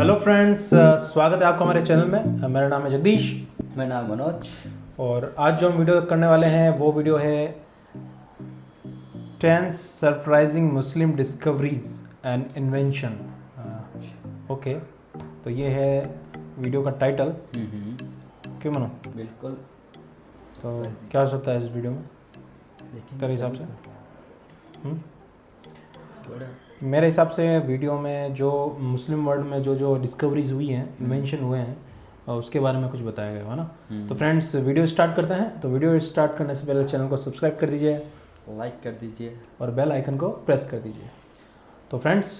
Hello friends, स्वागत है आपका हमारे चैनल में। मेरा नाम है जगदीश। मेरा नाम मनोज। और आज जो हम वीडियो करने वाले हैं वो वीडियो है 10 surprising Muslim discoveries and invention. Okay, तो ये है वीडियो का टाइटल। क्यों मनो? बिल्कुल। तो क्या हो सकता है इस वीडियो में तेरे हिसाब से? मेरे हिसाब से वीडियो में जो मुस्लिम वर्ल्ड में जो डिस्कवरीज हुई हैं, इन्वेंशन हुए हैं, उसके बारे में कुछ बताया गया है ना। तो फ्रेंड्स, वीडियो स्टार्ट करते हैं। तो वीडियो स्टार्ट करने से पहले चैनल को सब्सक्राइब कर दीजिए, लाइक कर दीजिए और बेल आइकन को प्रेस कर दीजिए। तो फ्रेंड्स,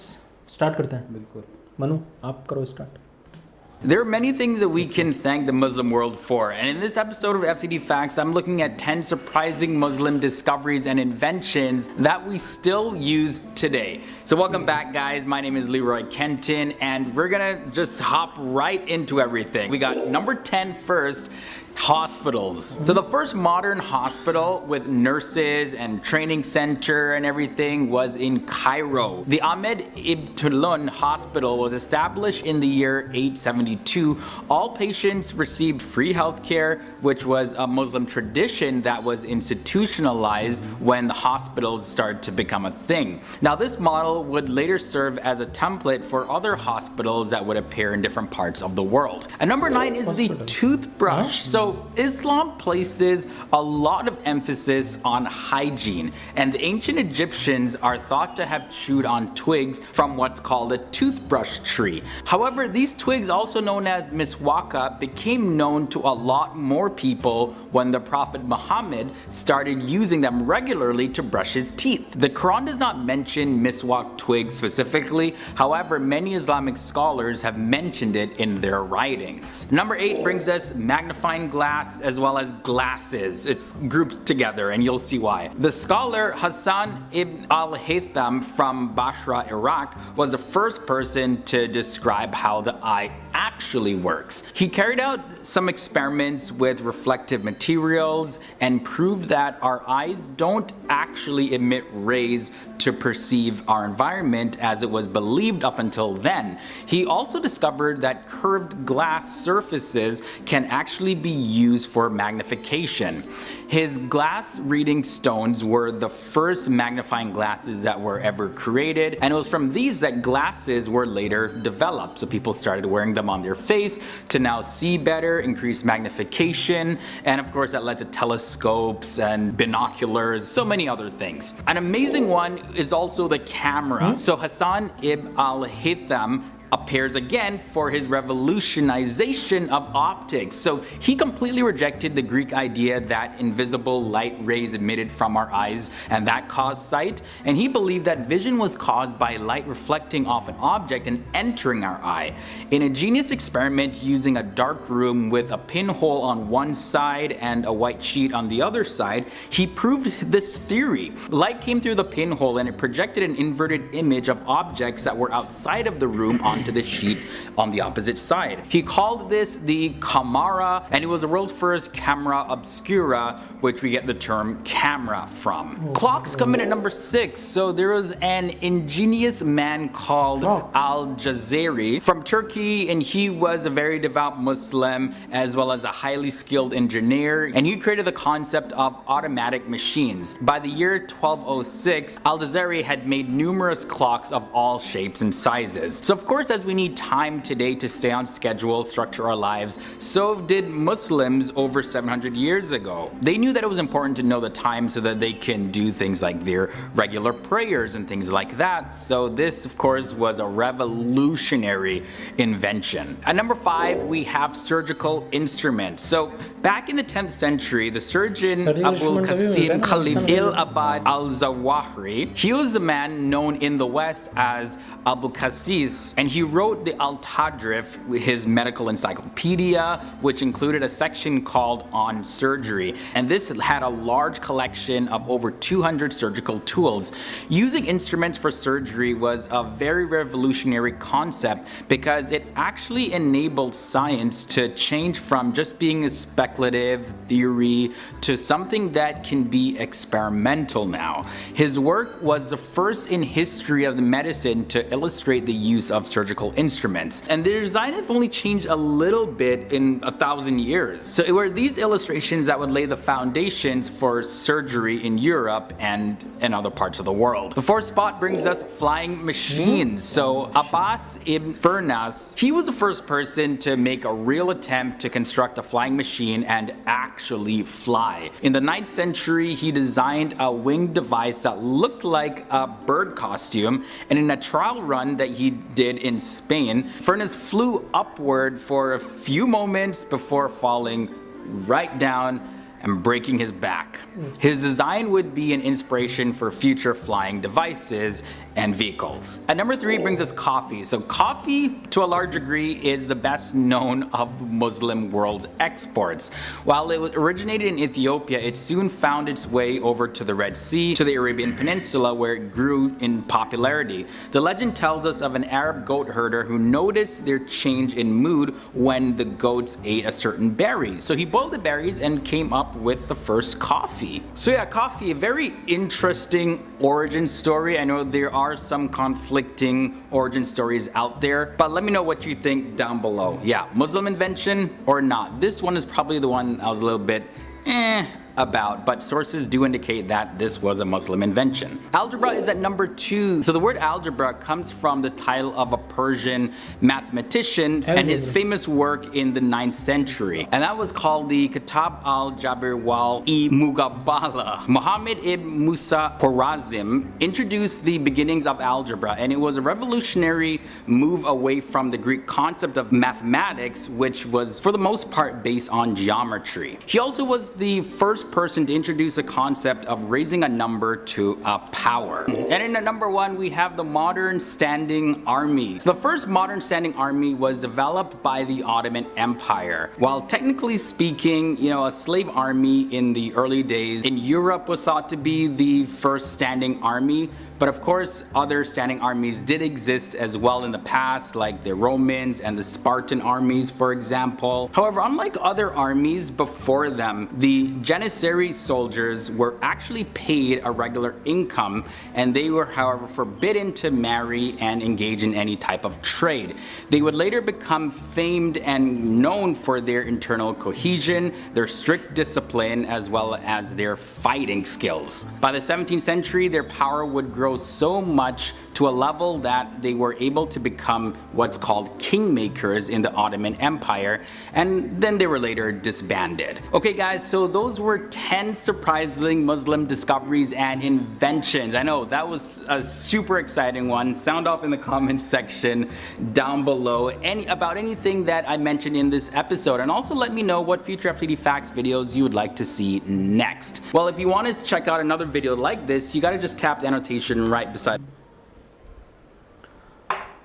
स्टार्ट करते हैं। बिल्कुल। मनु, आप करो start. There are many things that we can thank the Muslim world for, and in this episode of FCD Facts, I'm looking at 10 surprising Muslim discoveries and inventions that we still use today. So welcome back, guys. My name is Leroy Kenton, and we're gonna just hop right into everything. We got number 10 first. Hospitals. So the first modern hospital with nurses and training center and everything was in Cairo. The Ahmed Ibn Tulun Hospital was established in the year 872. All patients received free healthcare, which was a Muslim tradition that was institutionalized when the hospitals started to become a thing. Now this model would later serve as a template for other hospitals that would appear in different parts of the world. And number 9 is the toothbrush. So Islam places a lot of emphasis on hygiene, and the ancient Egyptians are thought to have chewed on twigs from what's called a toothbrush tree. However, these twigs, also known as miswaka, became known to a lot more people when the Prophet Muhammad started using them regularly to brush his teeth. The Quran does not mention miswak twigs specifically, however, many Islamic scholars have mentioned it in their writings. Number 8 brings us magnifying glass as well as glasses. It's grouped together and you'll see why. The scholar Hassan ibn al-Haytham from Basra, Iraq was the first person to describe how the eye actually works. He carried out some experiments with reflective materials and proved that our eyes don't actually emit rays to perceive our environment as it was believed up until then. He also discovered that curved glass surfaces can actually be used for magnification. His glass reading stones were the first magnifying glasses that were ever created, and it was from these that glasses were later developed. So people started wearing them on their face to now see better, increase magnification, and of course that led to telescopes and binoculars, so many other things. An amazing one is also the camera. So Hassan ibn al-Haytham appears again for his revolutionization of optics. So he completely rejected the Greek idea that invisible light rays emitted from our eyes and that caused sight, and he believed that vision was caused by light reflecting off an object and entering our eye. In a genius experiment using a dark room with a pinhole on one side and a white sheet on the other side, he proved this theory. Light came through the pinhole and it projected an inverted image of objects that were outside of the room onto the sheet on the opposite side. He called this the camera, and it was the world's first camera obscura, which we get the term camera from. Clocks come in at number 6. So there was an ingenious man called Al-Jazari from Turkey, and he was a very devout Muslim as well as a highly skilled engineer, and he created the concept of automatic machines. By the year 1206, Al-Jazari had made numerous clocks of all shapes and sizes. So of course, as we need time today to stay on schedule, structure our lives, so did Muslims over 700 years ago. They knew that it was important to know the time so that they can do things like their regular prayers and things like that. So this, of course, was a revolutionary invention. At number 5, we have surgical instruments. So back in the 10th century, the surgeon Abul Qasim Khalif al-Abad al-Zawahri, he was a man known in the West as Abu Qasis, and he wrote the Al-Tadrif, his medical encyclopedia, which included a section called On Surgery, and this had a large collection of over 200 surgical tools. Using instruments for surgery was a very revolutionary concept because it actually enabled science to change from just being a speculative theory to something that can be experimental now. His work was the first in history of the medicine to illustrate the use of surgical surgical instruments. And their design have only changed a little bit in 1,000 years. So it were these illustrations that would lay the foundations for surgery in Europe and in other parts of the world. The fourth spot brings us flying machines. So Abbas ibn Firnas, he was the first person to make a real attempt to construct a flying machine and actually fly. In the 9th century, he designed a winged device that looked like a bird costume, and in a trial run that he did in Spain, Firnas flew upward for a few moments before falling right down and breaking his back. His design would be an inspiration for future flying devices and vehicles. At number 3 brings us coffee. So coffee, to a large degree, is the best known of the Muslim world's exports. While it originated in Ethiopia, it soon found its way over to the Red Sea, to the Arabian Peninsula, where it grew in popularity. The legend tells us of an Arab goat herder who noticed their change in mood when the goats ate a certain berry. So he boiled the berries and came up with the first coffee. So yeah, coffee, a very interesting origin story. I know there are some conflicting origin stories out there, but let me know what you think down below. Yeah, Muslim invention or not? This one is probably the one I was a little bit about, but sources do indicate that this was a Muslim invention. Algebra is at number 2. So the word algebra comes from the title of a Persian mathematician and his famous work in the 9th century, and that was called the Kitab al-Jabr wal-Muqabala. Muhammad ibn Musa Khwarazm introduced the beginnings of algebra, and it was a revolutionary move away from the Greek concept of mathematics, which was for the most part based on geometry. He also was the first person to introduce a concept of raising a number to a power. And in at number 1, we have the modern standing army. The first modern standing army was developed by the Ottoman Empire. While technically speaking, a slave army in the early days in Europe was thought to be the first standing army, but of course other standing armies did exist as well in the past, like the Romans and the Spartan armies, for example. However, unlike other armies before them, the Janissary soldiers were actually paid a regular income, and they were, however, forbidden to marry and engage in any type of trade. They would later become famed and known for their internal cohesion, their strict discipline, as well as their fighting skills. By the 17th century, their power would grow so much to a level that they were able to become what's called kingmakers in the Ottoman Empire, and then they were later disbanded. Okay guys, so those were 10 surprising Muslim discoveries and inventions. I know that was a super exciting one. Sound off in the comments section down below about anything that I mentioned in this episode, and also let me know what future FCD Facts videos you would like to see next. Well, if you want to check out another video like this, you gotta just tap the annotation right beside.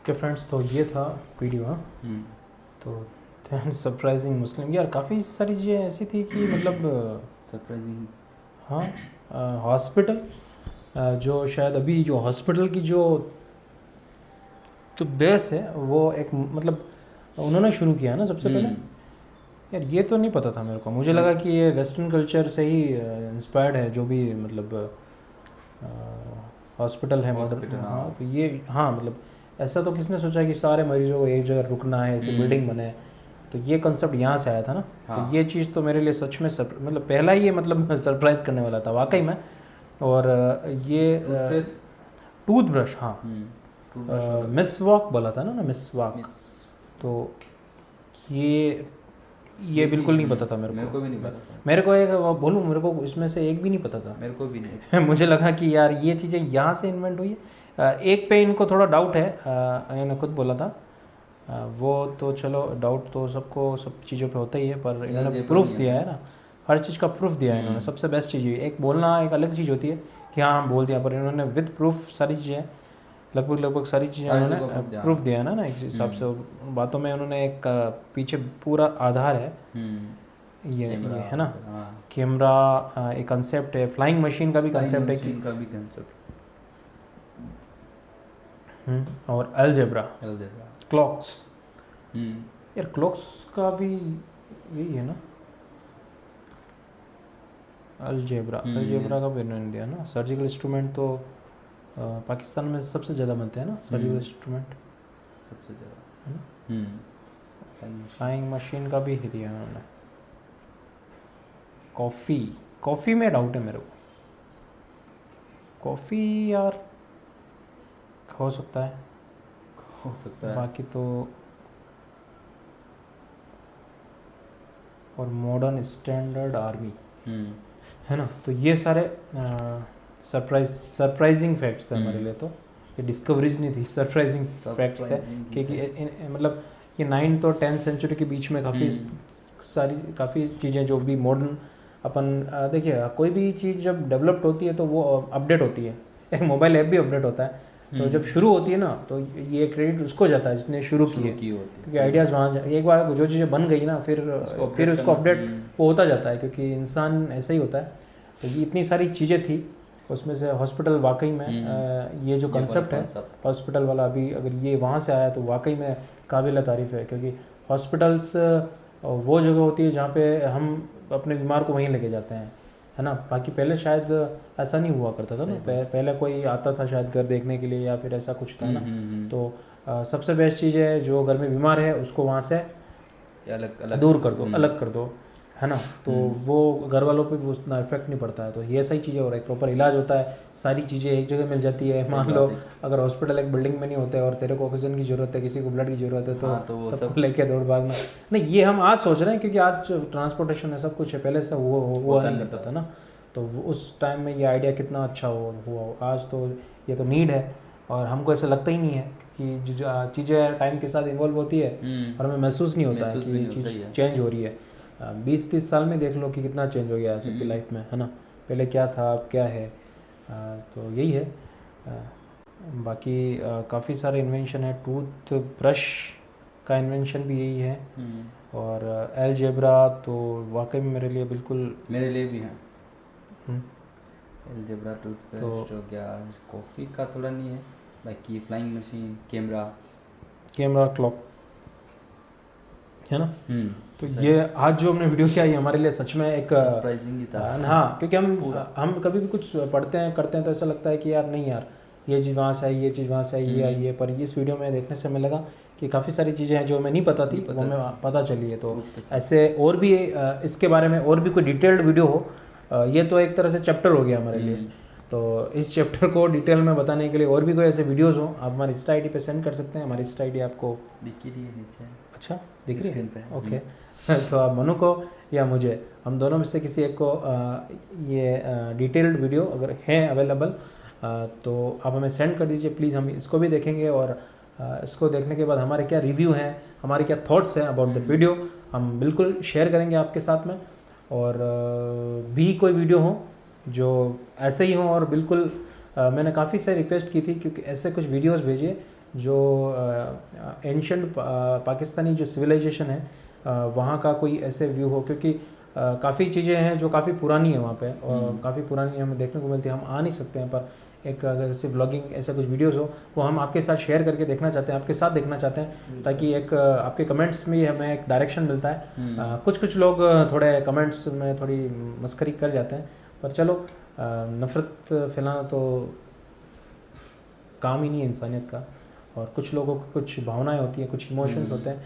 Okay friends, तो ये था video. तो 10 surprising मुस्लिम, यार काफ़ी सारी चीज़ें ऐसी थी कि मतलब सरप्राइजिंग। हाँ, हॉस्पिटल जो शायद अभी जो हॉस्पिटल की जो बेस है वो एक मतलब उन्होंने शुरू किया ना सबसे पहले। यार ये तो नहीं पता था मेरे को, मुझे लगा कि ये वेस्टर्न कल्चर से ही इंस्पायर्ड है, जो भी मतलब हॉस्पिटल है मॉडर्न। हाँ, तो ये मतलब ऐसा तो किसने सोचा कि सारे मरीजों को एक जगह रुकना है, ऐसी बिल्डिंग बने, तो ये कंसेप्ट यहाँ से आया था ना। तो ये चीज़ तो मेरे लिए सच में मतलब पहला ही ये मतलब सरप्राइज करने वाला था वाकई में। और ये टूथब्रश, हाँ, मिसवाक बोला था ना, मिसवाक। तो ये बिल्कुल नहीं पता था मेरे को भी नहीं पता था। मेरे को एक बोलूँ, मेरे को इसमें से एक भी नहीं पता था। मेरे को भी नहीं मुझे लगा कि यार ये चीज़ें यहाँ से इन्वेंट हुई है। एक पे इनको थोड़ा डाउट है, इन्होंने खुद बोला था। वो तो चलो डाउट तो सबको सब चीज़ों पे होता ही है, पर इन्होंने प्रूफ दिया है ना, हर चीज़ का प्रूफ दिया है इन्होंने। सबसे बेस्ट चीज़ है, एक बोलना एक अलग चीज़ होती है कि हाँ हम बोल दिया, पर इन्होंने विद प्रूफ सारी चीज़ें, लगभग सारी चीज़ें उन्होंने प्रूफ दिया है ना एक हिसाब से। बातों में उन्होंने एक पीछे पूरा आधार है, ये है ना। कैमरा एक कंसेप्ट है, फ्लाइंग मशीन का भी कंसेप्ट है और अलजेब्रा, क्लॉक्स। यार क्लॉक्स का भी यही है ना, अलजेब्रा का भी इन्होंने दिया ना। सर्जिकल इंस्ट्रूमेंट तो पाकिस्तान में सबसे ज़्यादा बनते हैं ना सर्जिकल इंस्ट्रूमेंट। सबसे ज़्यादा। है ना। फ्लाइंग मशीन का भी ही दिया उन्होंने। कॉफ़ी में डाउट है मेरे को। कॉफ़ी यार हो सकता है, बाकी तो। और मॉडर्न स्टैंडर्ड आर्मी, है ना। तो ये सारे सरप्राइजिंग फैक्ट्स थे हमारे लिए। तो ये डिस्कवरीज नहीं थी, सरप्राइजिंग फैक्ट्स थे। क्योंकि मतलब ये 9th और 10th सेंचुरी के बीच में काफ़ी चीज़ें जो भी मॉडर्न अपन देखिए, कोई भी चीज़ जब डेवलप्ड होती है तो वो अपडेट होती है। एक मोबाइल ऐप भी अपडेट होता है। तो जब शुरू होती है ना, तो ये क्रेडिट उसको जाता है जिसने शुरू की है, क्योंकि आइडियाज़ वहाँ एक बार जो चीज़ें बन गई ना, फिर उसको अपडेट वो होता जाता है, क्योंकि इंसान ऐसा ही होता है। तो ये इतनी सारी चीज़ें थी उसमें से। हॉस्पिटल वाकई में ये जो कंसेप्ट है हॉस्पिटल वाला, अभी अगर ये वहाँ से आया तो वाकई में काबिल तारीफ़ है। क्योंकि हॉस्पिटल्स वो जगह होती है जहाँ पे हम अपने बीमार को वहीं लेके जाते हैं, है ना। बाकी पहले शायद ऐसा नहीं हुआ करता था ना। पहले कोई आता था शायद घर देखने के लिए, या फिर ऐसा कुछ था ना। तो सबसे बेस्ट चीज़ है, जो घर में बीमार है उसको वहाँ से अलग दूर कर दो, अलग कर दो, है ना। तो वो घर वालों पे भी उतना इफेक्ट नहीं पड़ता है। तो ये सही चीज़ें हो रहा है, प्रॉपर इलाज होता है, सारी चीज़ें एक जगह मिल जाती है। मान लो अगर हॉस्पिटल एक बिल्डिंग में नहीं होते और तेरे को ऑक्सीजन की ज़रूरत है, किसी को ब्लड की ज़रूरत है, तो सबको लेके दौड़ भागना नहीं। ये हम आज सोच रहे हैं क्योंकि आज ट्रांसपोर्टेशन है, सब कुछ है। पहले से हुआ नहीं करता था ना। तो उस टाइम में ये आइडिया कितना अच्छा हुआ। आज तो ये तो नीड है, और हमको ऐसा लगता ही नहीं है कि जो चीज़ें टाइम के साथ इन्वॉल्व होती है और हमें महसूस नहीं होता है कि ये चीज़ चेंज हो रही है। 20-30 साल में देख लो कि कितना चेंज हो गया है सबकी लाइफ में, है ना। पहले क्या था, अब क्या है। तो यही है। बाकी काफ़ी सारे इन्वेंशन है। टूथ ब्रश का इन्वेंशन भी यही है। और अलजेब्रा तो वाकई में मेरे लिए बिल्कुल, मेरे लिए भी है। अलजेब्रा, टूथब्रश हो गया। कॉफ़ी का थोड़ा नहीं है, बाकी फ्लाइंग मशीन, कैमरा, क्लॉक, है ना। तो ये आज जो हमने वीडियो किया, ये हमारे लिए सच में एक सरप्राइजिंग ही था। हाँ, क्योंकि हम कभी भी कुछ पढ़ते हैं करते हैं तो ऐसा लगता है कि यार नहीं यार, ये चीज़ वहाँ से आई, ये चीज़ वहाँ से आई, ये आई है। पर इस वीडियो में देखने से हमें लगा कि काफ़ी सारी चीज़ें हैं जो हमें नहीं पता थी, वो हमें पता चली है। तो ऐसे और भी इसके बारे में और भी कोई डिटेल्ड वीडियो हो, ये तो एक तरह से चैप्टर हो गया हमारे लिए। तो इस चैप्टर को डिटेल में बताने के लिए और भी कोई ऐसे वीडियोज़ हो, आप हमारी इंस्टा ID पे सेंड कर सकते हैं। हमारी इंस्टा ID आपको दिख रही है नीचे। अच्छा, दिख रही है, ओके। तो आप मनु को या मुझे, हम दोनों में से किसी एक को ये डिटेल्ड वीडियो अगर है अवेलेबल, तो आप हमें सेंड कर दीजिए प्लीज़। हम इसको भी देखेंगे, और इसको देखने के बाद हमारे क्या रिव्यू हैं, हमारे क्या थॉट्स हैं अबाउट द वीडियो, हम बिल्कुल शेयर करेंगे आपके साथ में। और भी कोई वीडियो हो जो ऐसे ही हो, और बिल्कुल मैंने काफ़ी सारी रिक्वेस्ट की थी, क्योंकि ऐसे कुछ वीडियोस भेजिए जो एंशंट पाकिस्तानी जो सिविलाइजेशन है वहाँ का कोई ऐसे व्यू हो। क्योंकि काफ़ी चीज़ें हैं जो काफ़ी पुरानी है वहाँ पे, और काफ़ी पुरानी हमें देखने को मिलती है। हम आ नहीं सकते हैं, पर एक अगर सिर्फ ब्लॉगिंग ऐसे कुछ वीडियोस हो, वो हम आपके साथ शेयर करके देखना चाहते हैं, आपके साथ देखना चाहते हैं, ताकि एक आपके कमेंट्स में हमें एक डायरेक्शन मिलता है। कुछ लोग थोड़े कमेंट्स में थोड़ी मस्करी कर जाते हैं, पर चलो, नफ़रत फैलाना तो काम ही नहीं है इंसानियत का। और कुछ लोगों को कुछ भावनाएं होती हैं, कुछ इमोशंस होते हैं,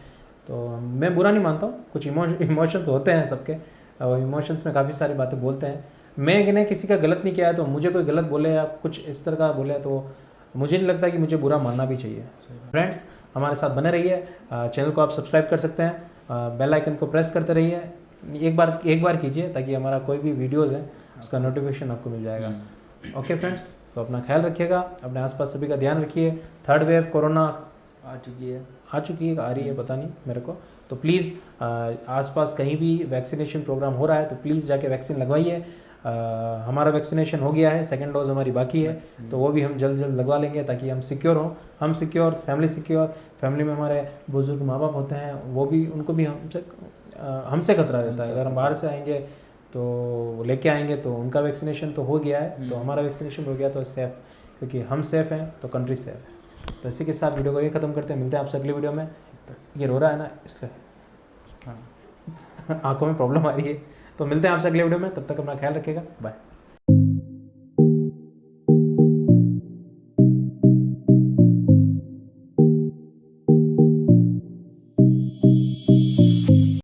तो मैं बुरा नहीं मानता हूँ। कुछ इमोशंस होते हैं सबके, और इमोशंस में काफ़ी सारी बातें बोलते हैं। मैंने किसी का गलत नहीं किया है, तो मुझे कोई गलत बोले या कुछ इस तरह का बोले, तो मुझे नहीं लगता कि मुझे बुरा मानना भी चाहिए। फ्रेंड्स, हमारे साथ बने रहिए। चैनल को आप सब्सक्राइब कर सकते हैं, बेल आइकन को प्रेस करते रहिए। एक बार कीजिए, ताकि हमारा कोई भी वीडियोज़ है उसका नोटिफिकेशन आपको मिल जाएगा। ओके फ्रेंड्स, तो अपना ख्याल रखिएगा, अपने आसपास सभी का ध्यान रखिए। 3rd वेव कोरोना आ चुकी है, आ रही है, पता नहीं मेरे को। तो प्लीज़ आसपास कहीं भी वैक्सीनेशन प्रोग्राम हो रहा है तो प्लीज़ जाके वैक्सीन लगवाइए। हमारा वैक्सीनेशन हो गया है, 2nd डोज हमारी बाकी है, तो वो भी हम जल्द लगवा लेंगे, ताकि हम सिक्योर हों, हम सिक्योर, फैमिली सिक्योर। फैमिली में हमारे बुजुर्ग माँ बाप होते हैं, वो भी, उनको भी हमसे खतरा रहता है। अगर हम बाहर से आएंगे तो लेके आएंगे, तो उनका वैक्सीनेशन तो हो गया है, तो हमारा वैक्सीनेशन हो गया, तो सेफ़, क्योंकि हम सेफ़ हैं तो कंट्री सेफ़ है। तो इसी के साथ वीडियो को ये ख़त्म करते हैं। मिलते हैं आपसे अगली वीडियो में। ये रो रहा है ना, इसलिए हाँ आँखों में प्रॉब्लम आ रही है। तो मिलते हैं आपसे अगले वीडियो में, तब तक अपना ख्याल रखिएगा, बाय।